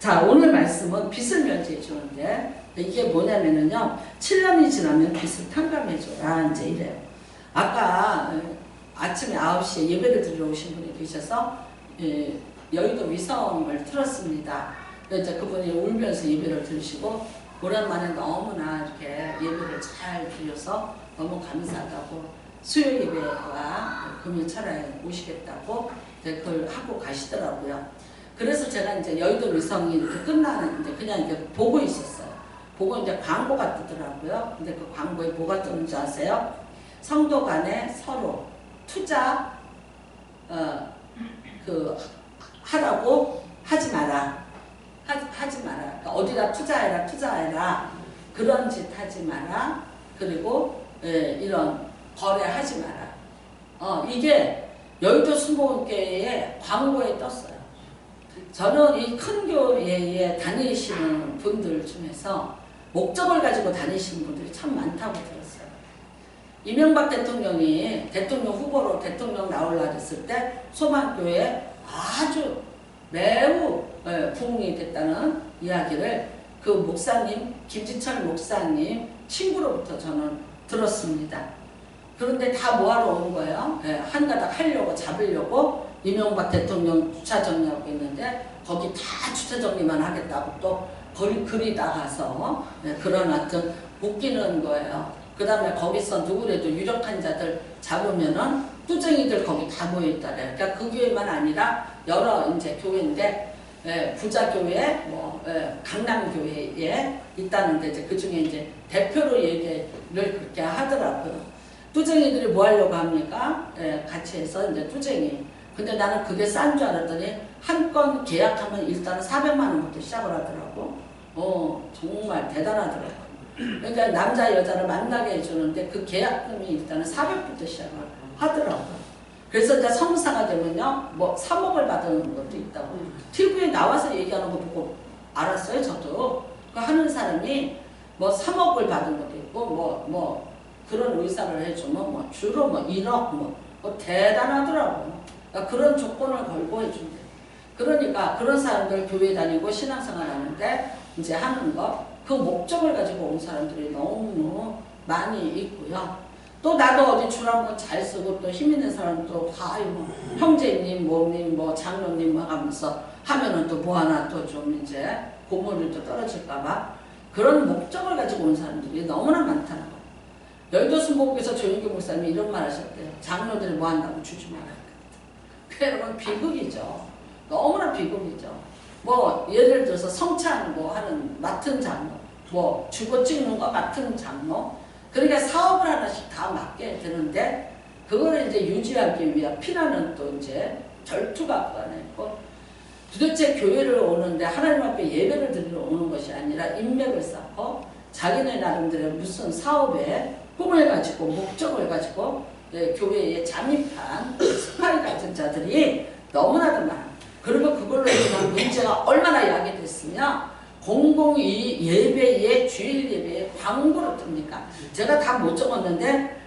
자, 오늘 말씀은 빚을 면제해 주는데 이게 뭐냐면은요, 7년이 지나면 빚을 탕감해 줘라 이제 이래요. 아까 아침에 9시에 예배를 드리러 오신 분이 계셔서 여의도 위성을 틀었습니다. 이제 그분이 울면서 예배를 들으시고 오랜만에 너무나 이렇게 예배를 잘 드려서 너무 감사하다고 수요 예배와 금요 철야에 오시겠다고 그걸 하고 가시더라고요. 그래서 제가 이제 여의도 위성이 이렇게 끝나는데 그냥 이제 보고 있었어요. 보고 이제 광고가 뜨더라고요. 근데 그 광고에 뭐가 뜨는지 아세요? 성도 간에 서로 투자 하라고 하지 마라. 하지 마라. 그러니까 어디다 투자해라. 그런 짓 하지 마라. 그리고 이런 거래하지 마라. 이게 여의도 순복음교회의 광고에 떴어요. 저는 이 큰 교회에 다니시는 분들 중에서 목적을 가지고 다니시는 분들이 참 많다고 들었어요. 이명박 대통령이 대통령 후보로 대통령 나오려고 했을 때 소망교회에 아주 매우 부흥이 됐다는 이야기를 그 목사님, 김지철 목사님 친구로부터 저는 들었습니다. 그런데 다 뭐하러 온 거예요? 한가닥 하려고 잡으려고 이명박 대통령 주차 정리하고 있는데 거기 다 주차 정리만 하겠다고 또 글이 나가서 그런 하여튼 웃기는 거예요. 그 다음에 거기서 누구래도 유력한 자들 잡으면은 뚜쟁이들 거기 다 모여있다래. 그러니까 그 교회만 아니라 여러 이제 교회인데 부자교회, 강남교회에 있다는데 이제 그 중에 이제 대표로 얘기를 그렇게 하더라고요. 뚜쟁이들이 뭐 하려고 합니까? 같이 해서 이제 뚜쟁이. 근데 나는 그게 싼 줄 알았더니 한 건 계약하면 일단은 400만 원부터 시작을 하더라고. 정말 대단하더라고. 그러니까 남자 여자를 만나게 해주는데 그 계약금이 일단은 400부터 시작을 하더라고. 그래서 이제 성사가 되면요, 뭐 3억을 받는 것도 있다고. TV에 나와서 얘기하는 거 보고 알았어요, 저도. 그 하는 사람이 뭐 3억을 받은 것도 있고, 뭐 그런 의사를 해주면 뭐 주로 뭐 1억 뭐 대단하더라고. 그러니까 그런 조건을 걸고 해준대. 그러니까 그런 사람들 교회 다니고 신앙생활 하는데 이제 하는 거, 그 목적을 가지고 온 사람들이 너무 많이 있고요. 또 나도 어디 줄 한번 잘 쓰고 또 힘 있는 사람도 다 뭐 형제님, 뭐님, 뭐 장로님 뭐 하면서 하면은 또 뭐 하나 또 좀 이제 고물이 또 떨어질까봐 그런 목적을 가지고 온 사람들이 너무나 많다는 거예요. 여의도 순복음교회에서 조윤규 목사님이 이런 말 하셨대요. 장로들이 뭐 한다고 주지 마라. 여러분 비극이죠. 너무나 비극이죠. 뭐 예를 들어서 성찬 뭐 하는 맡은 장로, 뭐 주고 찍는 거 맡은 장로, 그러니까 사업을 하나씩 다 맡게 되는데 그거를 이제 유지하기 위한 피나는 또 이제 결투가 하나 있고, 도대체 교회를 오는데 하나님 앞에 예배를 드리러 오는 것이 아니라 인맥을 쌓고 자기네 나름대로 무슨 사업에 꿈을 가지고 목적을 가지고 교회에 잠입한 스파이 같은 자들이 너무나도 많아. 그리고 그걸로 인한 문제가 얼마나 야기됐으며 공공이 예배에 주일 예배에 광고를 뜹니까? 제가 다 못 적었는데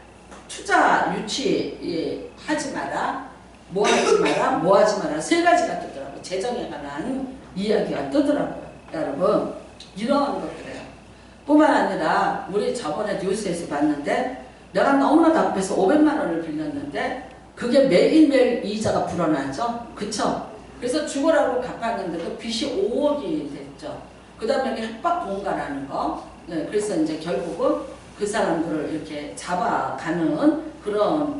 투자 유치 하지 마라, 뭐 하지 마라 세 가지가 뜨더라고요. 재정에 관한 이야기가 뜨더라고요. 여러분 이런 것들이에요. 뿐만 아니라 우리 저번에 뉴스에서 봤는데 내가 너무나 답답해서 500만 원을 빌렸는데 그게 매일매일 이자가 불어나죠. 그쵸? 그래서 죽으라고 갚았는데 그 빚이 5억이 됐죠. 그 다음에 협박 공갈하는 거. 그래서 이제 결국은 그 사람들을 이렇게 잡아가는 그런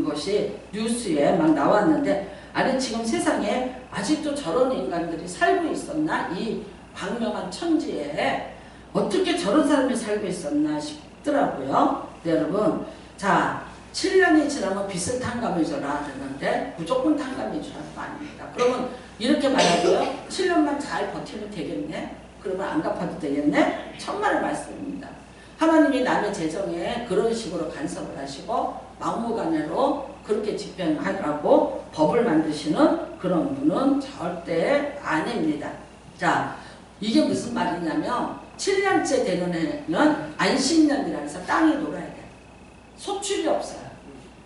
것이 뉴스에 막 나왔는데, 아니 지금 세상에 아직도 저런 인간들이 살고 있었나? 이 광명한 천지에 어떻게 저런 사람이 살고 있었나 싶더라고요. 네, 여러분. 자, 7년이 지나면 빚을 탕감해줘라 하는데 무조건 탕감해주라는 거 아닙니다. 그러면 이렇게 말하고요. 7년만 잘 버티면 되겠네? 그러면 안 갚아도 되겠네? 천만의 말씀입니다. 하나님이 남의 재정에 그런 식으로 간섭을 하시고 막무가내로 그렇게 집행하라고 법을 만드시는 그런 분은 절대 아닙니다. 자, 이게 무슨 말이냐면 7년째 되는 해는 안식년이라 해서 땅이 놀아야 돼. 소출이 없어요.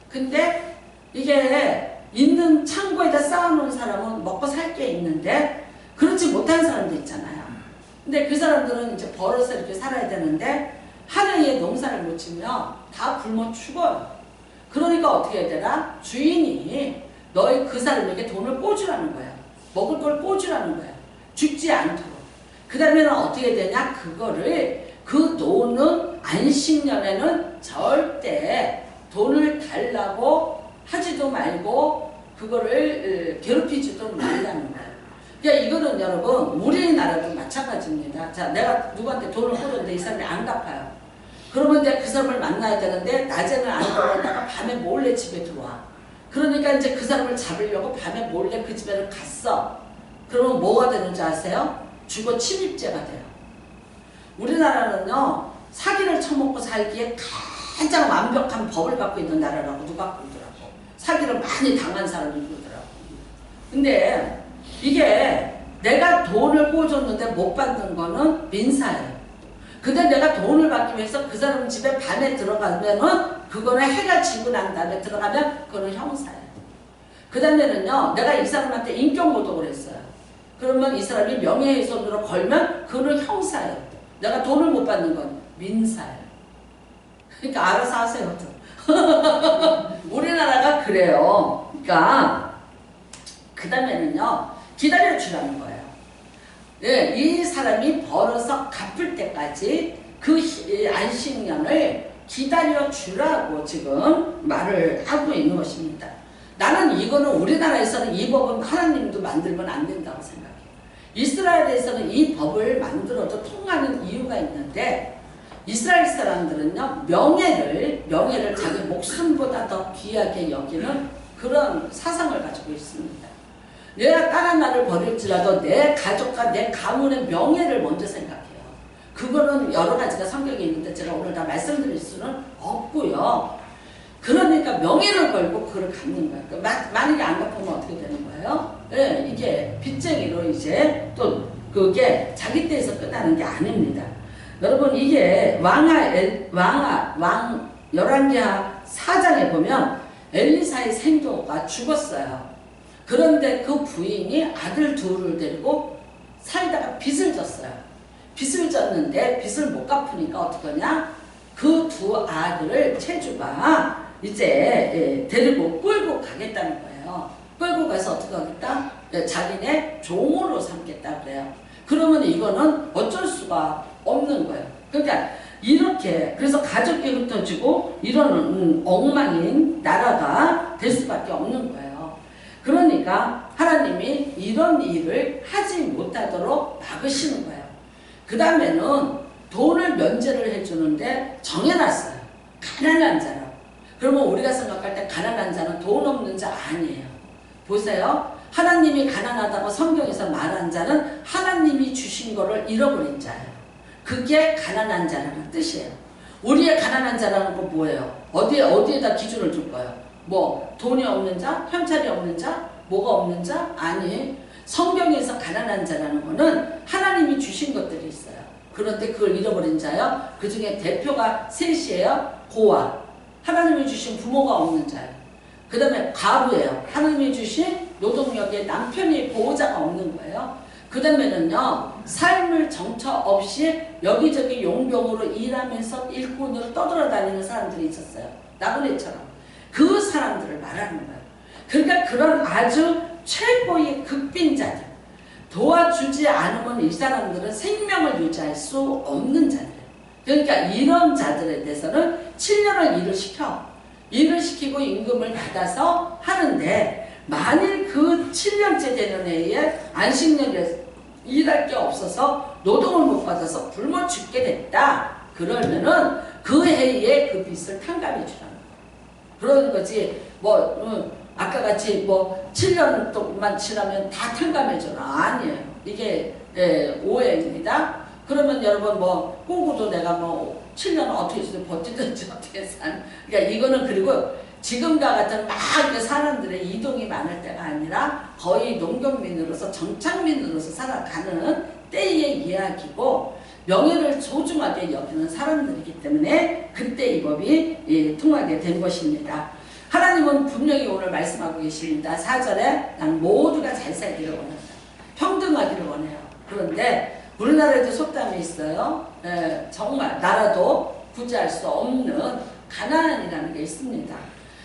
근데 이게 있는 창고에다 쌓아놓은 사람은 먹고 살 게 있는데 그렇지 못한 사람도 있잖아요. 근데 그 사람들은 이제 벌어서 이렇게 살아야 되는데 한 해에 농사를 못 지면 다 굶어 죽어요. 그러니까 어떻게 해야 되나? 주인이 너희 그 사람에게 돈을 꿔주라는 거야. 먹을 걸 꿔주라는 거야. 죽지 않도록. 그 다음에는 어떻게 되냐? 그거를 그 돈은 안식년에는 절대 돈을 달라고 하지도 말고 그거를 괴롭히지도 말라는 거예요. 그러니까 이거는 여러분 우리나라도 마찬가지입니다. 자, 내가 누구한테 돈을 꿔줬는데 이 사람이 안 갚아요. 그러면 이제 그 사람을 만나야 되는데 낮에는 안 들어갔다가 밤에 몰래 집에 들어와. 그러니까 이제 그 사람을 잡으려고 밤에 몰래 그 집에 갔어. 그러면 뭐가 되는지 아세요? 주거 침입죄가 돼요. 우리나라는요 사기를 쳐먹고 살기에 가장 완벽한 법을 갖고 있는 나라라고 누가 그러더라고. 사기를 많이 당한 사람이 그러더라고. 근데 이게 내가 돈을 꿔줬는데 못 받는 거는 민사예요. 근데 내가 돈을 받기 위해서 그 사람 집에 밤에 들어가면은 그거는 해가 지고 난 다음에 들어가면 그거는 형사예요. 그 다음에는요 내가 이 사람한테 인격모독을 했어요. 그러면 이 사람이 명예훼손으로 걸면 그거는 형사예요. 내가 돈을 못 받는 건 민사예요. 그러니까 알아서 하세요. 우리나라가 그래요. 그러니까 그 다음에는요 기다려주라는 거예요. 네, 이 사람이 벌어서 갚을 때까지 그 안식년을 기다려주라고 지금 말을 하고 있는 것입니다. 나는 이거는 우리나라에서는 이 법은 하나님도 만들면 안 된다고 생각해요. 이스라엘에서는 이 법을 만들어도 통하는 이유가 있는데 이스라엘 사람들은요 명예를 자기 목숨보다 더 귀하게 여기는 그런 사상을 가지고 있습니다. 내가 다른 나를 버릴지라도 내 가족과 내 가문의 명예를 먼저 생각해요. 그거는 여러 가지가 성경에 있는데 제가 오늘 다 말씀드릴 수는 없고요. 그러니까 명예를 걸고 그걸 갚는 거예요. 만약에 안 갚으면 어떻게 되는 거예요? 네, 이게 빚쟁이로 이제 또 그게 자기 때에서 끝나는 게 아닙니다. 여러분 이게 열왕기하 4장에 보면 엘리사의 생도가 죽었어요. 그런데 그 부인이 아들 둘을 데리고 살다가 빚을 졌어요. 빚을 졌는데 빚을 못 갚으니까 어떡하냐? 그 두 아들을 체주가 이제 데리고 끌고 가겠다는 거예요. 끌고 가서 어떻게 하겠다? 자기네 종으로 삼겠다 그래요. 그러면 이거는 어쩔 수가 없는 거예요. 그러니까 이렇게 그래서 가족이 흩어지고 이런 엉망인 나라가 될 수밖에 없는 거예요. 그러니까 하나님이 이런 일을 하지 못하도록 막으시는 거예요. 그 다음에는 돈을 면제를 해주는데 정해놨어요. 가난한 자라고. 그러면 우리가 생각할 때 가난한 자는 돈 없는 자 아니에요. 보세요. 하나님이 가난하다고 성경에서 말한 자는 하나님이 주신 거를 잃어버린 자예요. 그게 가난한 자라는 뜻이에요. 우리의 가난한 자라는 건 뭐예요? 어디에다 기준을 둘 거예요? 뭐 돈이 없는 자? 현찰이 없는 자? 뭐가 없는 자? 아니, 성경에서 가난한 자라는 거는 하나님이 주신 것들이 있어요. 그런데 그걸 잃어버린 자요. 그 중에 대표가 셋이에요. 고아, 하나님이 주신 부모가 없는 자예요. 그 다음에 과부예요. 하나님이 주신 노동력에 남편이 보호자가 없는 거예요. 그 다음에는요, 삶을 정처 없이 여기저기 용병으로 일하면서 일꾼으로 떠돌아다니는 사람들이 있었어요. 나그네처럼. 그 사람들을 말하는 거예요. 그러니까 그런 아주 최고의 극빈자들, 도와주지 않으면 이 사람들은 생명을 유지할 수 없는 자들이에요. 그러니까 이런 자들에 대해서는 7년을 일을 시키고 임금을 받아서 하는데, 만일 그 7년째 되는 해에 안식년에 일할 게 없어서 노동을 못 받아서 굶어 죽게 됐다. 그러면은 그 해에 그 빚을 탕감해 주라는 거예요. 그러는 거지. 아까 같이 7년 동안 지나면 다 탕감해 주라. 아니에요. 이게 오해입니다. 그러면 여러분 호구도 내가 7년 어떻게 버티든지 어떻게 그러니까 이거는 그리고 지금과 같은 막 사람들의 이동이 많을 때가 아니라 거의 농경민으로서 정착민으로서 살아가는 때의 이야기고 명예를 소중하게 여기는 사람들이기 때문에 그때 이 법이 통하게 된 것입니다. 하나님은 분명히 오늘 말씀하고 계십니다. 4절에 난 모두가 잘 살기를 원한다. 평등하기를 원해요. 그런데 우리나라에도 속담이 있어요. 정말 나라도 구제할 수 없는 가난이라는 게 있습니다.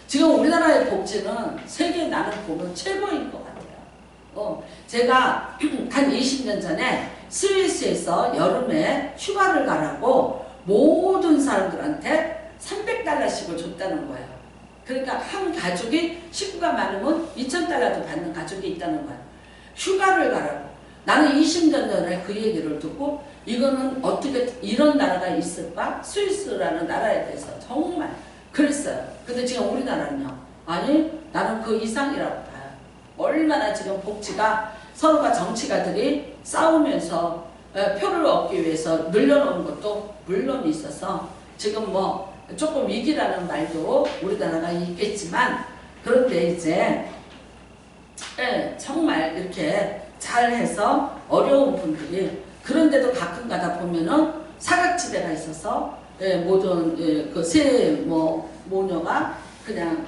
지금 우리나라의 복지는 세계에 나는 보면 최고인 것 같아요. 제가 한 20년 전에 스위스에서 여름에 휴가를 가라고 모든 사람들한테 300달러씩을 줬다는 거예요. 그러니까 한 가족이 식구가 많으면 2,000달러도 받는 가족이 있다는 거예요. 휴가를 가라고. 나는 20년 전에 그 얘기를 듣고 이거는 어떻게 이런 나라가 있을까? 스위스라는 나라에 대해서 정말 그랬어요. 근데 지금 우리나라는요. 아니 나는 그 이상이라고 봐요. 얼마나 지금 복지가 서로가 정치가들이 싸우면서 표를 얻기 위해서 늘려놓은 것도 물론 있어서 지금 뭐 조금 위기라는 말도 우리나라가 있겠지만 그런데 이제 정말 이렇게 잘해서 어려운 분들이 그런데도 가끔 가다 보면은 사각지대가 있어서 모든 그 모녀가 그냥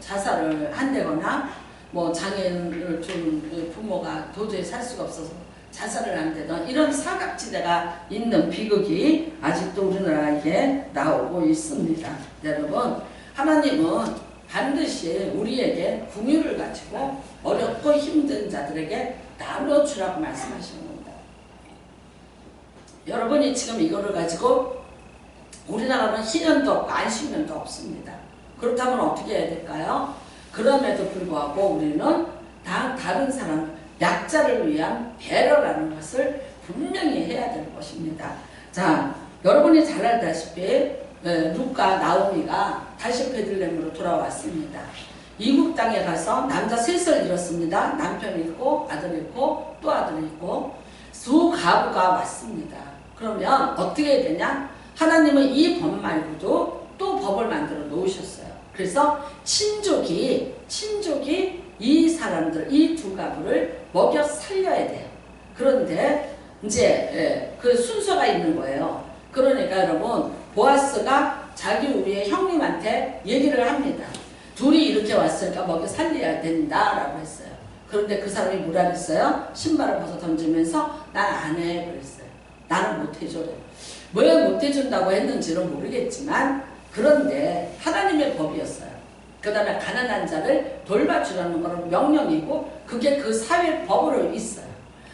자살을 한다거나 뭐 장애인을 준 부모가 도저히 살 수가 없어서 자살을 한다던 이런 사각지대가 있는 비극이 아직도 우리나라에 나오고 있습니다. 여러분 하나님은 반드시 우리에게 긍휼을 가지고 어렵고 힘든 자들에게 나눠주라고 말씀하시는 겁니다. 여러분이 지금 이거를 가지고 우리나라는 희년도 없고 안식년도 없습니다. 그렇다면 어떻게 해야 될까요? 그럼에도 불구하고 우리는 다른 사람, 약자를 위한 배려라는 것을 분명히 해야 될 것입니다. 자, 여러분이 잘 알다시피 루카 나오미가 다시 베들레헴으로 돌아왔습니다. 이국 땅에 가서 남자 셋을 잃었습니다. 남편 잃고 아들 잃고 또 아들 잃고 두 가부가 왔습니다. 그러면 어떻게 해야 되냐? 하나님은 이 법 말고도 또 법을 만들어 놓으셨어요. 그래서 친족이 이 사람들, 이 두 가부를 먹여 살려야 돼요. 그런데 이제 그 순서가 있는 거예요. 그러니까 여러분 보아스가 자기 우리의 형님한테 얘기를 합니다. 둘이 이렇게 왔으니까 먹여 살려야 된다라고 했어요. 그런데 그 사람이 뭐라 그랬어요? 신발을 벗어 던지면서 난 안 해 그랬어요. 나는 못 해줘래. 왜 못 해준다고 했는지는 모르겠지만 그런데 하나님의 법이었어요. 그 다음에 가난한 자를 돌봐주라는 것은 명령이고 그게 그 사회 법으로 있어요.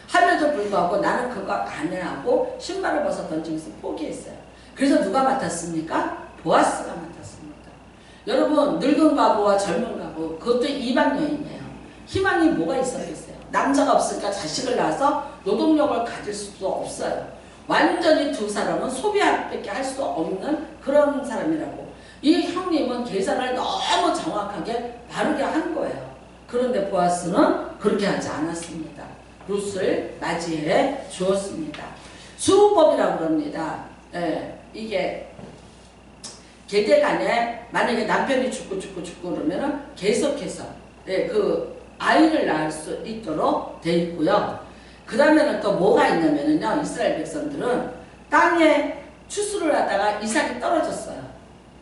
함에도 불구하고 나는 그거 안 해하고 신발을 벗어 던지면서 포기했어요. 그래서 누가 맡았습니까? 보아스가 맡았습니다. 여러분 늙은 가부와 젊은 가부 그것도 이방 여인이에요. 희망이 뭐가 있었겠어요? 남자가 없으니까 자식을 낳아서 노동력을 가질 수도 없어요. 완전히 두 사람은 소비밖에 할 수 없는 그런 사람이라고. 이 형님은 계산을 너무 정확하게 바르게 한 거예요. 그런데 보아스는 그렇게 하지 않았습니다. 룻을 맞이해 주었습니다. 수호법이라고 그럽니다. 이게 계대간에 만약에 남편이 죽고 그러면은 계속해서 그 아이를 낳을 수 있도록 돼 있고요. 그 다음에는 또 뭐가 있냐면요. 이스라엘 백성들은 땅에 추수를 하다가 이삭이 떨어졌어요.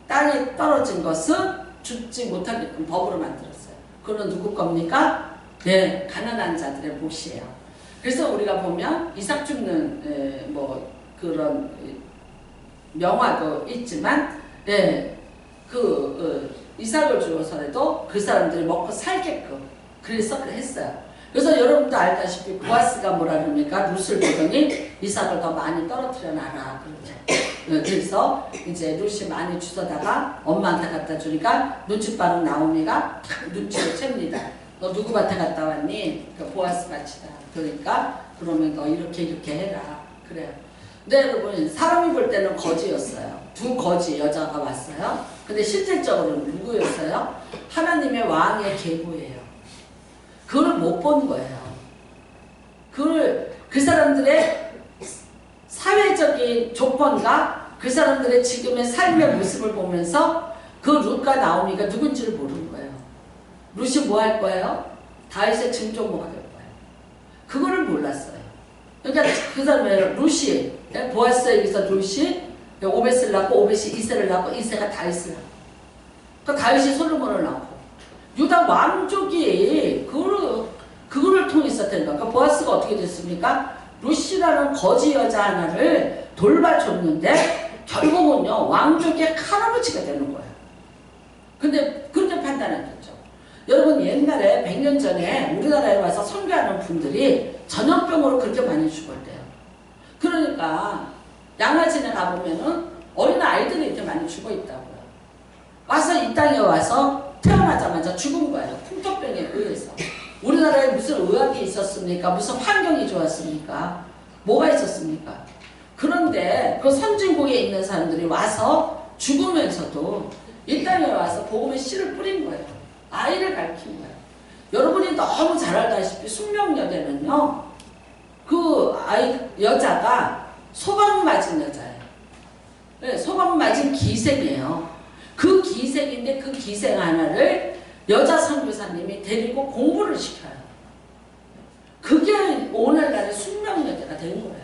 땅에 떨어진 것은 죽지 못하게끔 법으로 만들었어요. 그건 누구 겁니까? 네, 가난한 자들의 몫이에요. 그래서 우리가 보면 이삭 죽는 뭐 그런 명화도 있지만 이삭을 주어서라도 그 사람들이 먹고 살게끔 그래서 했어요. 그래서 여러분도 알다시피 보아스가 뭐라 그럽니까? 룻을 보더니 이삭을 더 많이 떨어뜨려 놔라 그러죠. 그래서 이제 룻이 많이 주워다가 엄마한테 갖다 주니까 눈치 빠른 나오미가 눈치를 챕니다. 너 누구 밭에 갔다 왔니? 그 보아스 밭이다. 그러니까 그러면 너 이렇게 해라. 그래요. 근데 여러분 사람이 볼 때는 거지였어요. 두 거지 여자가 왔어요. 근데 실질적으로는 누구였어요? 하나님의 왕의 계보예요. 그걸 못 본 거예요. 그 사람들의 사회적인 조건과 그 사람들의 지금의 삶의 모습을 보면서 그 룻과 나오미가 누군지를 모르는 거예요. 룻이 뭐 할 거예요? 다윗의 증조모가 될 거예요. 그거를 몰랐어요. 그러니까 그 사람의 룻이 보아스에게서 룻이 오벳을 낳고 오벳이 이새를 낳고 이새가 다윗을 낳고 그 다윗이 솔로몬을 낳고 유다 왕족이 그거를 통해서 된 거야. 그러니까 보아스가 어떻게 됐습니까? 루시라는 거지 여자 하나를 돌봐줬는데 결국은요 왕족의 할아버지가 되는 거예요. 근데 그렇게 판단했겠죠. 여러분 옛날에 100년 전에 우리나라에 와서 선교하는 분들이 전염병으로 그렇게 많이 죽었대요. 그러니까 양화진에 가보면은 어린 아이들이 이렇게 많이 죽어 있다고요. 와서 이 땅에 와서 태어나자마자 죽은 거예요. 풍토병에 의해서. 우리나라에 무슨 의학이 있었습니까? 무슨 환경이 좋았습니까? 뭐가 있었습니까? 그런데 그 선진국에 있는 사람들이 와서 죽으면서도 이 땅에 와서 복음의 씨를 뿌린 거예요. 아이를 가르친 거예요. 여러분이 너무 잘 알다시피 숙명여대는요. 그 여자가 소방 맞은 여자예요. 네, 소방 맞은 기생이에요. 그 기생인데 그 기생 하나를 여자 선교사님이 데리고 공부를 시켜요. 그게 오늘날의 숙명여대가 된 거예요.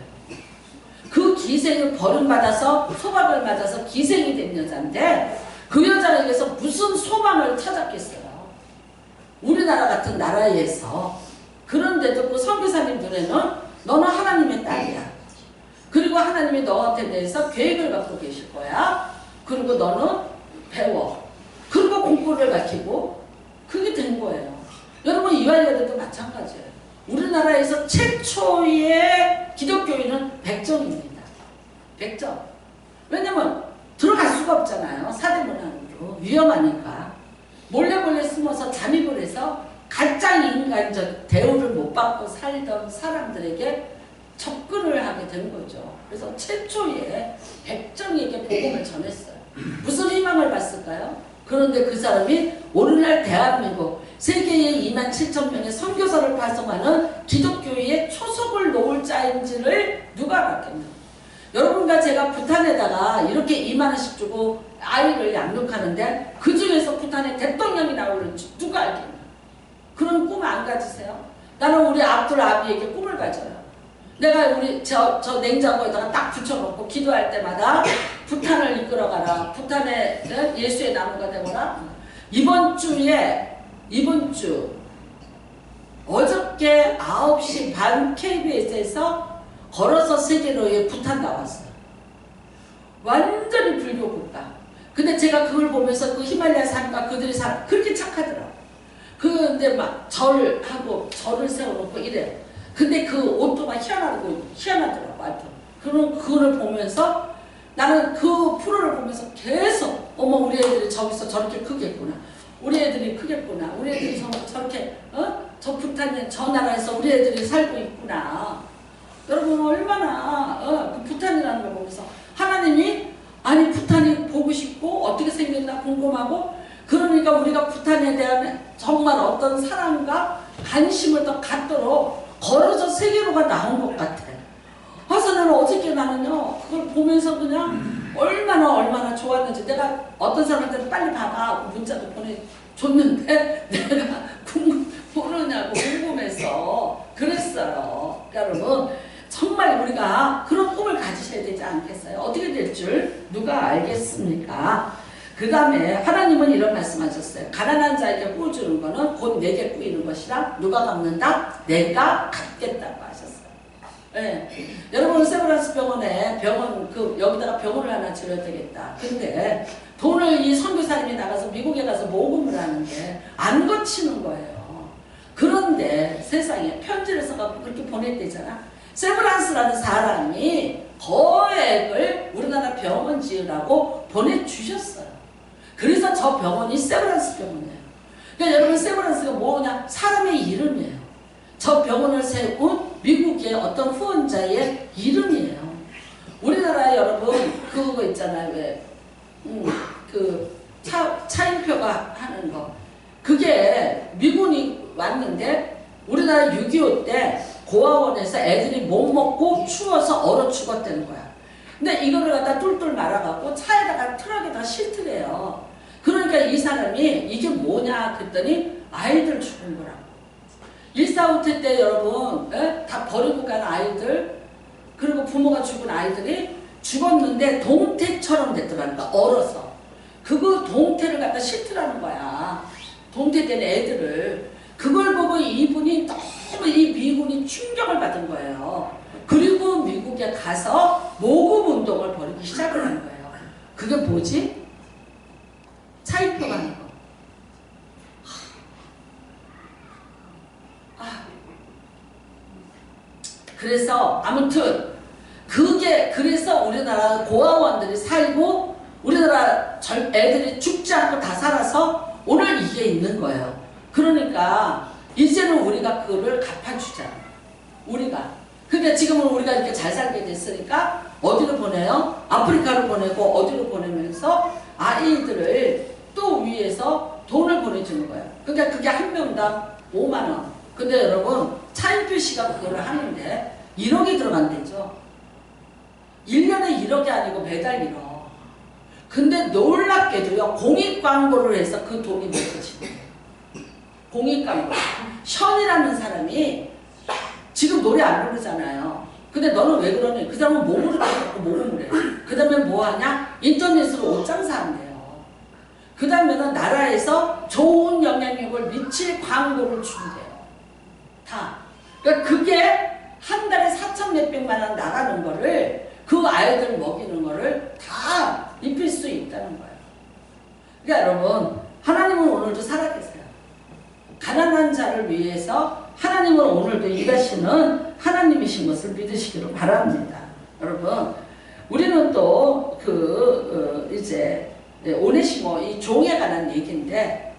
그 기생을 버림받아서 소방을 맞아서 기생이 된 여자인데 그 여자에게서 무슨 소망을 찾았겠어요. 우리나라 같은 나라에서. 그런데도 그 선교사님 눈에는 너는 하나님의 딸이야. 그리고 하나님이 너한테 대해서 계획을 갖고 계실 거야. 그리고 너는 배워. 그리고 공부를 가르치고 그게 된 거예요. 여러분 이화여대도 마찬가지예요. 우리나라에서 최초의 기독교인은 백정입니다. 백정. 왜냐면 들어갈 수가 없잖아요. 사대문안으로. 위험하니까. 몰래 숨어서 잠입을 해서 가짜 인간적 대우를 못 받고 살던 사람들에게 접근을 하게 된 거죠. 그래서 최초의 백정에게 복음을 전했어요. 무슨 희망을 봤을까요? 그런데 그 사람이 오늘날 대한민국 세계에 27,000명의 선교사를 파송하는 기독교의 초석을 놓을 자인지를 누가 알았겠나요? 여러분과 제가 부탄에다가 이렇게 2만 원씩 주고 아이를 양육하는데 그 중에서 부탄에 대통령이 나오는지 누가 알겠나요? 그런 꿈 안 가지세요? 나는 우리 압둘 아비에게 꿈을 가져요. 내가 저 냉장고에다가 딱 붙여놓고 기도할 때마다 부탄을 이끌어가라. 부탄에 예수의 나무가 되거라. 이번 주 어저께 9시 반 KBS에서 걸어서 세계로에 부탄 나왔어요. 완전히 불교 국가. 근데 제가 그걸 보면서 그 히말라야 산과 그들이 그렇게 착하더라고요. 근데 막 절하고 절을 세워놓고 이래요. 근데 그 옷도 막 희한하더라고. 하여튼. 그거를 보면서 나는 그 프로를 보면서 계속 어머 우리 애들이 저기서 저렇게 크겠구나. 우리 애들이 크겠구나. 우리 애들이 저렇게 저 부탄 저 나라에서 우리 애들이 살고 있구나. 여러분 얼마나 그 부탄이라는 걸 보면서 하나님이 아니 부탄이 보고 싶고 어떻게 생겼나 궁금하고 그러니까 우리가 부탄에 대한 정말 어떤 사랑과 관심을 더 갖도록 걸어서 세계로가 나온 것 같아. 그래서 나는 어저께 나는요 그걸 보면서 그냥 얼마나 좋았는지 내가 어떤 사람한테 빨리 받아 문자도 보내줬는데 내가 모르냐고 궁금해서 그랬어요. 여러분 정말 우리가 그런 꿈을 가지셔야 되지 않겠어요? 어떻게 될 줄 누가 알겠습니까? 그 다음에 하나님은 이런 말씀하셨어요. 가난한 자에게 꿀 주는 거는 곧 내게 꾸이는 것이라 누가 갚는다? 내가 갚겠다고 하셨어요. 네. 여러분 세브란스 병원에 여기다가 병원을 하나 지어야 되겠다. 근데 돈을 이 선교사님이 나가서 미국에 가서 모금을 하는데 안 거치는 거예요. 그런데 세상에 편지를 써갖고 그렇게 보냈대잖아. 세브란스라는 사람이 거액을 우리나라 병원 지으라고 보내주셨어요. 그래서 저 병원이 세브란스 병원이에요. 그러니까 여러분 세브란스가 뭐냐? 사람의 이름이에요. 저 병원을 세운 미국의 어떤 후원자의 이름이에요. 우리나라에 여러분 그거 있잖아요. 왜? 차인표가 하는 거. 그게 미군이 왔는데 우리나라 6.25 때 고아원에서 애들이 못 먹고 추워서 얼어 죽었다는 거야. 근데 이거를 갖다 뚫뚫 말아갖고 차에다가 트럭에다 실트래요. 그러니까 이 사람이 이게 뭐냐 그랬더니 아이들 죽은 거라고. 1.4.5 때 여러분 다 버리고 간 아이들 그리고 부모가 죽은 아이들이 죽었는데 동태처럼 됐더라니까 얼어서. 그거 동태를 갖다 실트라는 거야. 동태된 애들을. 그걸 보고 이분이 너무 이 미군이 충격을 받은 거예요. 그리고 미국에 가서 모금 운동을 벌이기 시작을 한 거예요. 그게 뭐지? 차인표 가는 거. 그래서 아무튼 그게 그래서 우리나라 고아원들이 살고 우리나라 애들이 죽지 않고 다 살아서 오늘 이게 있는 거예요. 그러니까 이제는 우리가 그거를 갚아주자. 우리가. 그러니까 지금은 우리가 이렇게 잘 살게 됐으니까 어디로 보내요? 아프리카로 보내고 어디로 보내면서 아이들을 또 위해서 돈을 보내주는 거예요. 그러니까 그게 한 명당 5만 원. 근데 여러분 차인표 씨가 그거를 하는데 1억이 들어간대죠. 1년에 1억이 아니고 매달 1억. 근데 놀랍게도요, 공익광고를 해서 그 돈이 먹혀지는 거예요. 공익광고. 션이라는 사람이 지금 노래 안 부르잖아요. 근데 너는 왜 그러니? 그 사람은 몸으로 갖고 모금을 해. 그 다음에 뭐 하냐? 인터넷으로 옷 장사한대요. 그 다음에는 나라에서 좋은 영향력을 미칠 광고를 준대요. 다. 그러니까 그게 한 달에 4천 몇백만 원 나가는 거를 그 아이들 먹이는 거를 다 입힐 수 있다는 거예요. 그러니까 여러분 하나님은 오늘도 살아계세요. 가난한 자를 위해서 하나님은 오늘도 일하시는 하나님이신 것을 믿으시기를 바랍니다. 여러분 우리는 또 이제 오네시모 이 종에 관한 얘기인데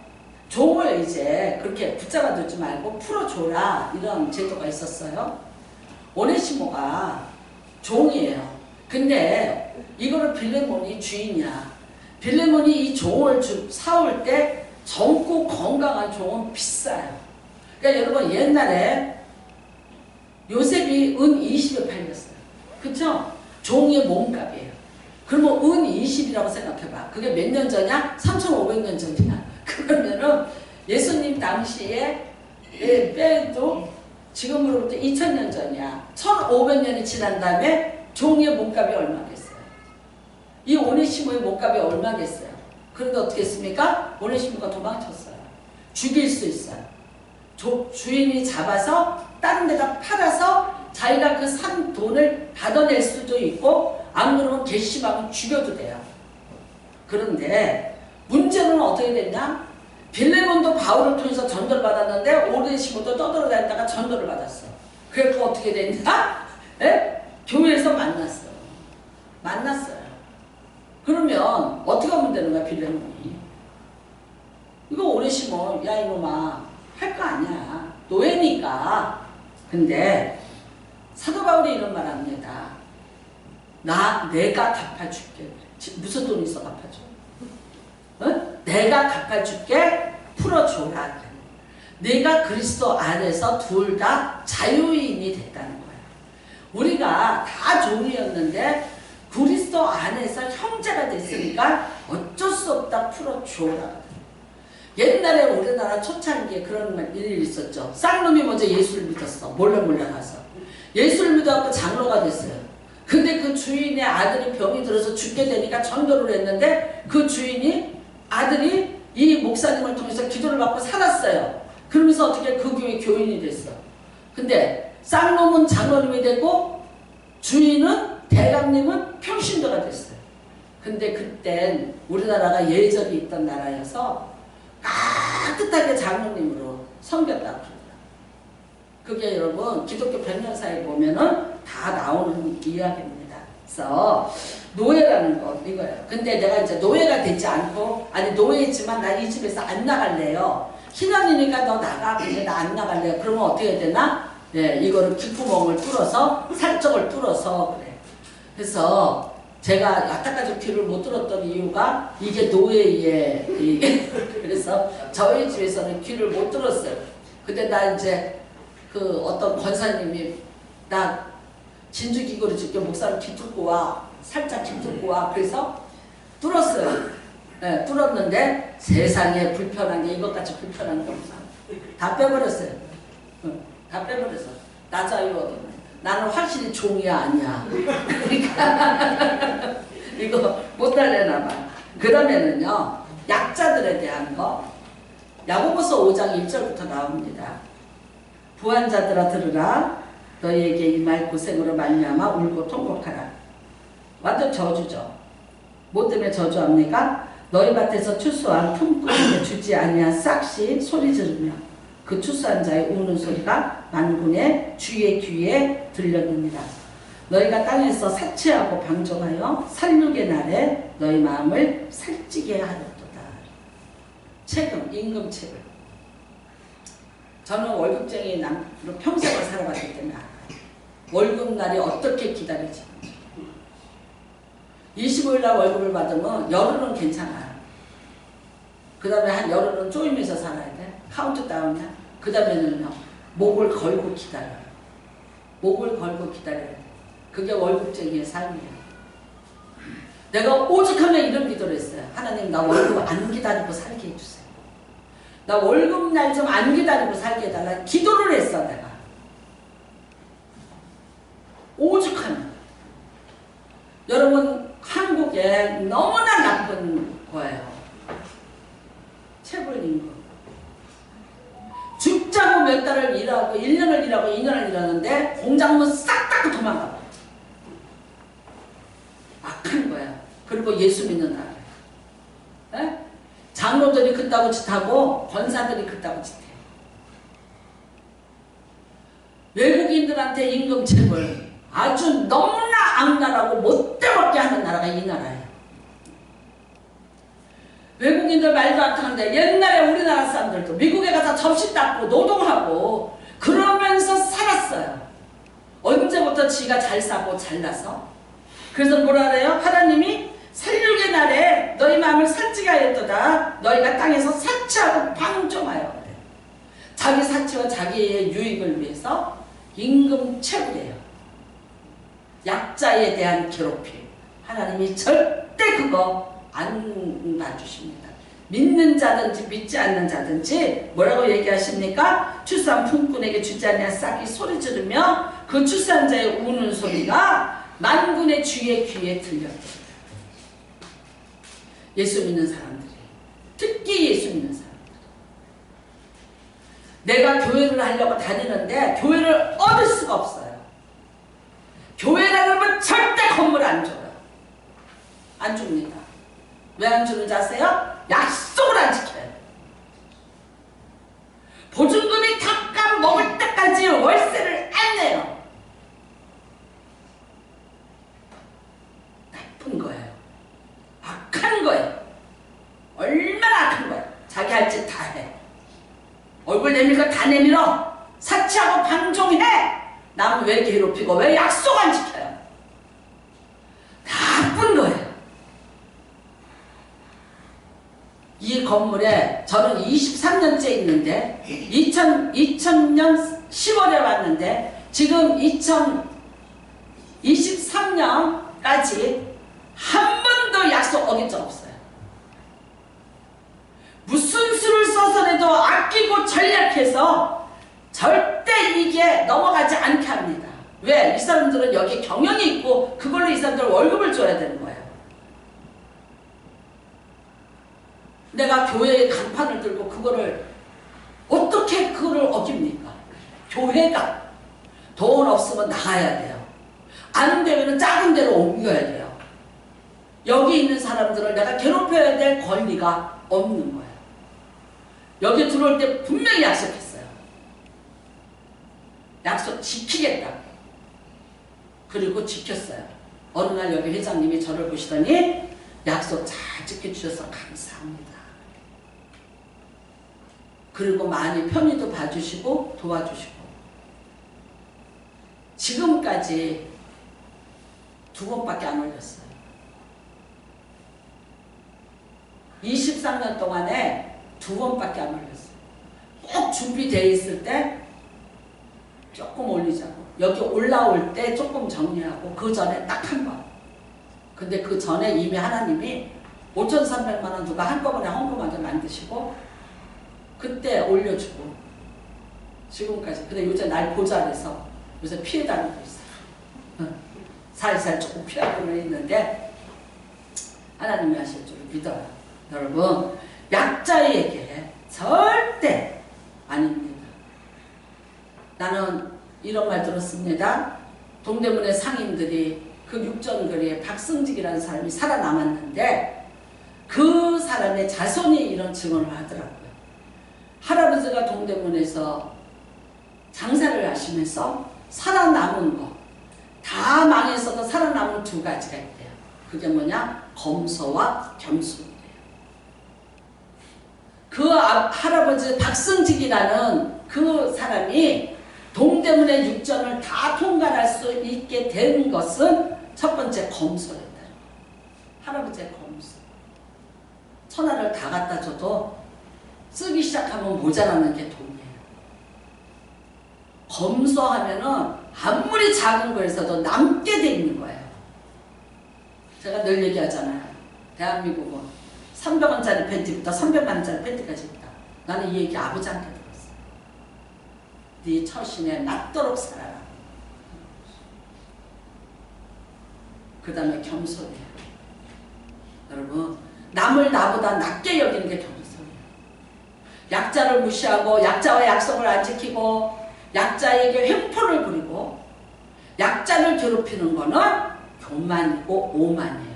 종을 이제 그렇게 붙잡아 두지 말고 풀어줘라 이런 제도가 있었어요. 오네시모가 종이에요. 근데 이거를 빌레몬이 주인이야. 빌레몬이 이 종을 사올 때 젊고 건강한 종은 비싸요. 그러니까 여러분 옛날에 요셉이 은 20에 팔렸어요. 그쵸? 종의 몸값이에요. 그러면 은 20이라고 생각해봐. 그게 몇 년 전이야? 3,500년 전이야. 그러면은 예수님 당시에 빼도 지금으로부터 2000년 전이야. 1500년이 지난 다음에 종의 몸값이 얼마겠어요? 이 오네시모의 몸값이 얼마겠어요? 그런데 어떻게 했습니까? 오네시모가 도망쳤어요. 죽일 수 있어요. 주인이 잡아서 다른 데다 팔아서 자기가 그 산 돈을 받아낼 수도 있고 안 그러면 괘씸하면 죽여도 돼요. 그런데 문제는 어떻게 됐냐? 빌레몬도 바울을 통해서 전도를 받았는데 오네시모도 떠돌아다니다가 전도를 받았어. 그래서 어떻게 됐냐? 교회에서 만났어요. 그러면 어떻게 하면 되는 거야 빌레몬이? 이거 오네시모 야 이놈아 할 거 아니야. 노예니까. 근데 사도 바울이 이런 말 합니다. 내가 갚아줄게. 무슨 돈 있어 갚아줘? 내가 갚아줄게. 풀어줘라. 내가 그리스도 안에서 둘 다 자유인이 됐다는 거야. 우리가 다 종이었는데 그리스도 안에서 형제가 됐으니까 어쩔 수 없다 풀어줘라. 옛날에 우리나라 초창기에 그런 일이 있었죠. 쌍놈이 먼저 예수를 믿었어. 몰래 가서. 예수를 믿어갖고 장로가 됐어요. 근데 그 주인의 아들이 병이 들어서 죽게 되니까 전도를 했는데 그 주인이 아들이 이 목사님을 통해서 기도를 받고 살았어요. 그러면서 어떻게 그 교회 교인이 됐어. 근데 쌍놈은 장로님이 되고 주인은 대감님은 평신도가 됐어요. 근데 그땐 우리나라가 예절이 있던 나라여서 따뜻하게 장로님으로 섬겼다고 그러더라고요. 그게 여러분 기독교 변명사에 보면은 다 나오는 이야기입니다. 그래서 노예라는 거 이거예요. 근데 내가 이제 노예가 되지 않고 아니 노예지만 나 이 집에서 안 나갈래요. 신앙이니까 너 나가. 근데 나 안 나갈래요. 그러면 어떻게 되나? 네, 이거를 귓구멍을 뚫어서 살적을 뚫어서 그래. 그래서 제가 여태까지 귀를 못 들었던 이유가 이게 노예의 그래서 저희 집에서는 귀를 못 들었어요. 근데 나 이제 그 어떤 권사님이 나 진주 귀걸이 줄게 목사님 귀 뚫고 와 살짝 귀 뚫고 와 그래서 뚫었어요. 네, 뚫었는데 세상에 불편한 게 이것같이 불편한 게 없어. 다 빼버렸어요. 다 빼버렸어. 나 자유 얻어. 나는 확실히 종이 아니야. 그러니까 이거 못 달래나 봐. 그러면은요 약자들에 대한 거 야고보서 5장 1절부터 나옵니다. 부한 자들아 들으라. 너희에게 이 말 고생으로 말미암아 울고 통곡하라. 완전 저주죠. 뭐 때문에 저주합니까? 너희 밭에서 추수한 품꾼에게 주지 아니한 싹시 소리 지르며 그 추수한 자의 우는 소리가 만군의 주의 귀에 들렸느니라. 너희가 땅에서 사치하고 방종하여 살육의 날에 너희 마음을 살찌게 하였도다. 책임, 임금책을. 저는 월급쟁이 남으로 평생을 살아봤기 때문에 알아요. 월급날이 어떻게 기다리지. 25일날 월급을 받으면 열흘은 괜찮아요. 그 다음에 한 열흘은 쪼이면서 살아야 돼. 카운트다운이야. 그 다음에는요, 목을 걸고 기다려요. 목을 걸고 기다려야 돼. 그게 월급쟁이의 삶이에요. 내가 오죽하면 이런 기도를 했어요. 하나님, 나 월급 안 기다리고 살게 해주세요. 나 월급날 좀 안 기다리고 살게 해달라. 기도를 했어, 내가. 오죽하면. 여러분, 한국에 너무나 나쁜 거예요. 체불임금. 죽자고 몇 달을 일하고 1년을 일하고 2년을 일하는데 공장문 싹 닫고 도망가. 악한 거야. 그리고 예수 믿는 나라에. 장로들이 그따구 짓하고 권사들이 그따구 짓해. 외국인들한테 임금체불 아주 너무나 악랄하고 못되먹게 하는 나라가 이 나라예요. 외국인들 말도 안 통하는데 옛날에 우리나라 사람들도 미국에 가서 접시 닦고 노동하고 그러면서 살았어요. 언제부터 지가 잘 사고 잘나서. 그래서 뭐라 그래요? 하나님이 살육의 날에 너희 마음을 살찌게 하였도다. 너희가 땅에서 사치하고 방종하여. 그래. 자기 사치와 자기의 유익을 위해서 임금 채굴이에요. 약자에 대한 괴롭힘. 하나님이 절대 그거 안 봐주십니다. 믿는 자든지 믿지 않는 자든지 뭐라고 얘기하십니까? 추수한 품꾼에게 주지 아니한 싹이 소리 지르며 그 추수한 자의 우는 소리가 만군의 주의 귀에 들렸다. 예수 믿는 사람들이, 특히 예수 믿는 사람들. 내가 교회를 하려고 다니는데 교회를 얻을 수가 없어요. 교회라는 건 절대 건물 안 줘요. 안 줍니다. 왜 안 주는지 아세요? 약속을 안 지켜요. 보증금이 다 까먹을 때까지 월세를 안 내요. 나쁜 거예요. 악한 거예요. 얼마나 악한 거예요. 자기 할 짓 다 해. 얼굴 내밀 거 다 내밀어. 사치하고 방종해. 남은 왜 괴롭히고 왜 약속 안 지켜요. 나쁜 거예요. 이 건물에 저는 23년째 있는데 2000년 10월에 왔는데 지금 2023년까지 한 번도 약속 어긴 적 없어요. 무슨 수를 써서라도 아끼고 전략해서 절대 이게 넘어가지 않게 합니다. 왜? 이 사람들은 여기 경영이 있고 그걸로 이 사람들 월급을 줘야 되는 거예요. 내가 교회에 간판을 들고 그거를 어떻게 그거를 어깁니까? 교회가 돈 없으면 나가야 돼요. 안 되면 작은 데로 옮겨야 돼요. 여기 있는 사람들을 내가 괴롭혀야 될 권리가 없는 거예요. 여기 들어올 때 분명히 약속했어요. 약속 지키겠다. 그리고 지켰어요. 어느 날 여기 회장님이 저를 보시더니 약속 잘 지켜주셔서 감사합니다. 그리고 많이 편의도 봐주시고 도와주시고 지금까지 2번밖에 안 올렸어요. 23년 동안에 2번밖에 안 올렸어요. 꼭 준비되어 있을 때 조금 올리자고, 여기 올라올 때 조금 정리하고 그 전에 딱 한 번. 근데 그 전에 이미 하나님이 5,300만 원 누가 한꺼번에 헌금하게 만드시고 그때 올려주고 지금까지. 근데 요새 날 보자래서 요새 피해 다니고 있어요. 살살 조금 피하고는 있는데 하나님이 하실 줄 믿어요. 여러분, 약자에게 절대 아닙니다. 나는 이런 말 들었습니다. 동대문의 상인들이 그 육전거리에 박승직이라는 사람이 살아남았는데 그 사람의 자손이 이런 증언을 하더라고요. 할아버지가 동대문에서 장사를 하시면서 살아남은 거, 다 망했어도 살아남은 두 가지가 있대요. 그게 뭐냐? 검소와 겸손이에요. 그 할아버지 박승직이라는 그 사람이 동대문의 육전을 다 통과할 수 있게 된 것은 첫 번째 검소였다. 할아버지의 검소. 천하를 다 갖다 줘도 쓰기 시작하면 모자라는 게 돈이에요. 검소하면은 아무리 작은 거에서도 남게 돼 있는 거예요. 제가 늘 얘기하잖아요. 대한민국은 300원짜리 팬티부터 300만원짜리 팬티까지 있다. 나는 이 얘기 아버지한테 들었어. 네 처신에 낫도록 살아라. 그 다음에 겸손이에요. 여러분, 남을 나보다 낮게 여기는 게 겸손이에요. 약자를 무시하고 약자와 약속을 안 지키고 약자에게 횡포를 부리고 약자를 괴롭히는 거는 교만이고 오만이에요.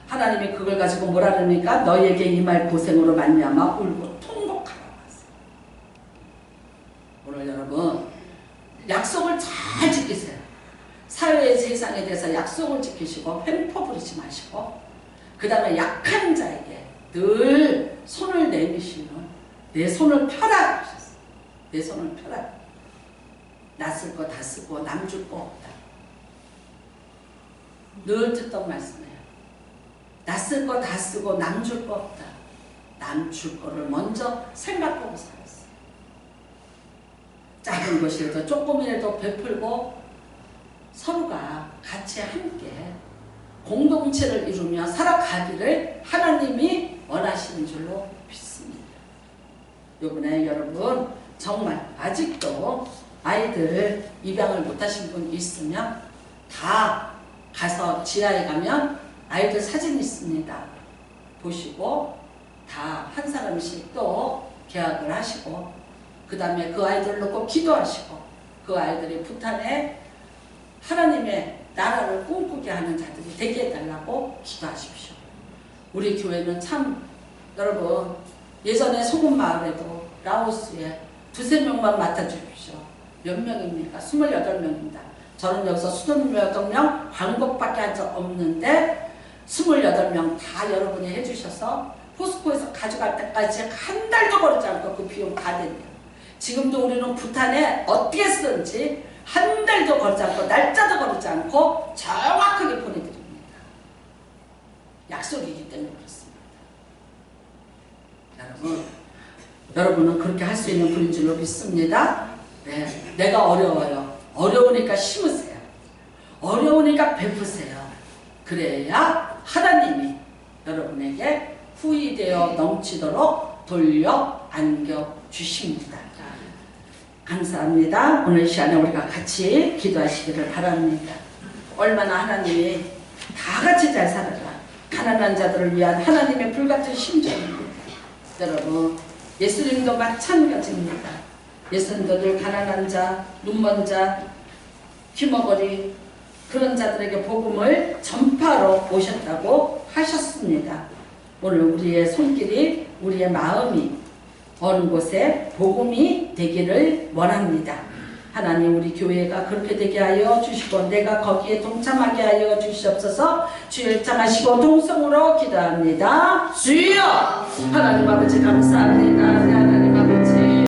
하나님이 그걸 가지고 뭐라 그러니까 너희에게 임할 고생으로 말미암아 울고 통곡하라고 하세요. 오늘 여러분 약속을 잘 지키세요. 사회의 세상에 대해서 약속을 지키시고 횡포 부리지 마시고 그 다음에 약한 자에게 늘 손을 내미시는 내 손을 펴라 하셨어요. 내 손을 펴라. 나 쓸 거 다 쓰고 남 줄 거 없다. 늘 듣던 말씀이에요. 나 쓸 거 다 쓰고 남 줄 거 없다. 남 줄 거를 먼저 생각하고 살았어요. 작은 것이라도 조금이라도 베풀고 서로가 같이 함께 공동체를 이루며 살아가기를 하나님이 원하시는 줄로 믿습니다. 이번에 여러분 정말 아직도 아이들 입양을 못하신 분 있으면 다 가서 지하에 가면 아이들 사진 있습니다. 보시고 다 한 사람씩 또 계약을 하시고 그 다음에 그 아이들 놓고 기도하시고 그 아이들이 부탄에 하나님의 나라를 꿈꾸게 하는 자들이 되게 해달라고 기도하십시오. 우리 교회는 참 여러분 예전에 소금마을에도 라오스에 2~3명만 맡아주십시오. 몇 명입니까? 28명입니다. 저는 여기서 28명 광복밖에 한 적 없는데 28명 다 여러분이 해주셔서 포스코에서 가져갈 때까지 한 달도 걸지 않고 그 비용 다 된대요. 지금도 우리는 부탄에 어떻게 쓰든지 한 달도 걸지 않고 날짜도 걸지 않고 정확하게 보내드립니다. 약속이기 때문에 그렇습니다. 여러분은 그렇게 할 수 있는 분인 줄로 믿습니다. 네, 내가 어려워요. 어려우니까 심으세요. 어려우니까 베푸세요. 그래야 하나님이 여러분에게 후히되어 넘치도록 돌려 안겨주십니다. 감사합니다. 오늘 시간에 우리가 같이 기도하시기를 바랍니다. 얼마나 하나님이 다 같이 잘 살아라. 가난한 자들을 위한 하나님의 불같은 심정입니다. 여러분 예수님도 마찬가지입니다. 예수님도 늘 가난한 자, 눈먼 자, 귀머거리 그런 자들에게 복음을 전파로 오셨다고 하셨습니다. 오늘 우리의 손길이 우리의 마음이 어느 곳에 복음이 되기를 원합니다. 하나님 우리 교회가 그렇게 되게 하여 주시고 내가 거기에 동참하게 하여 주시옵소서. 주여 일창하시고 동성으로 기도합니다. 주여 하나님 아버지 감사합니다.